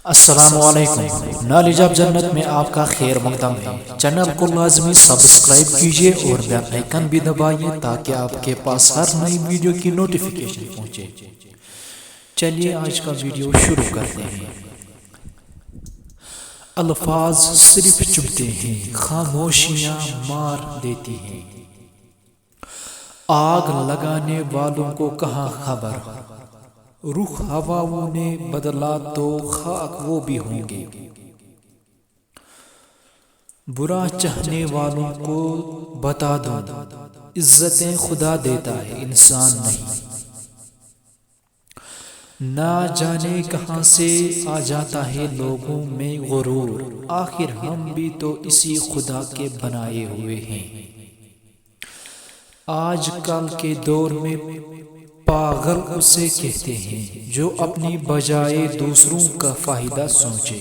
السلام علیکم، knowledge of جنت میں آپ کا خیر مقدم ہے۔ چینل کو لازمی سبسکرائب کیجئے اور بیل آئیکن بھی دبائیے تاکہ آپ کے پاس ہر نئی ویڈیو کی نوٹیفیکیشن پہنچے۔ چلیے آج کا ویڈیو شروع کرتے ہیں۔ الفاظ صرف چبھتے ہیں، خاموشیاں مار دیتی ہیں۔ آگ لگانے والوں کو کہاں خبر، رخ ہواؤں نے بدلا تو خاک وہ بھی ہوں گے۔ برا چاہنے والوں کو بتا دوں، عزتیں خدا دیتا ہے انسان نہیں۔ نہ جانے کہاں سے آ جاتا ہے لوگوں میں غرور، آخر ہم بھی تو اسی خدا کے بنائے ہوئے ہیں۔ آج کل کے دور میں پاگل اسے کہتے ہیں جو اپنی بجائے دوسروں کا فائدہ سوچے۔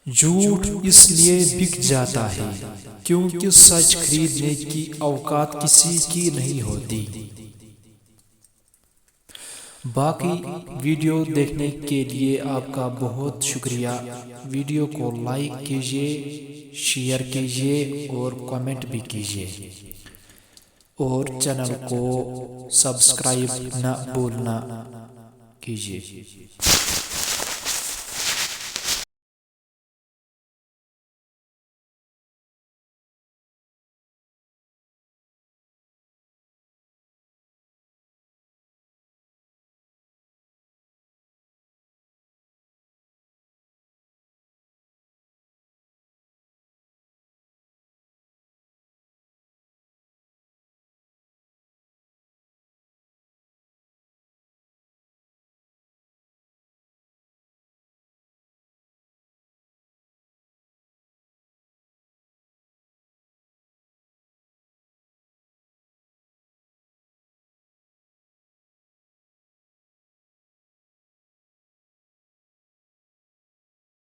جھوٹ اس لیے بک جاتا ہے کیونکہ سچ خریدنے کی اوقات کسی کی نہیں ہوتی۔ باقی ویڈیو دیکھنے کے لیے آپ کا بہت شکریہ۔ ویڈیو کو لائک کیجئے، شیئر کیجئے اور کمنٹ بھی کیجئے، اور چینل کو سبسکرائب نہ بھولنا کیجئے۔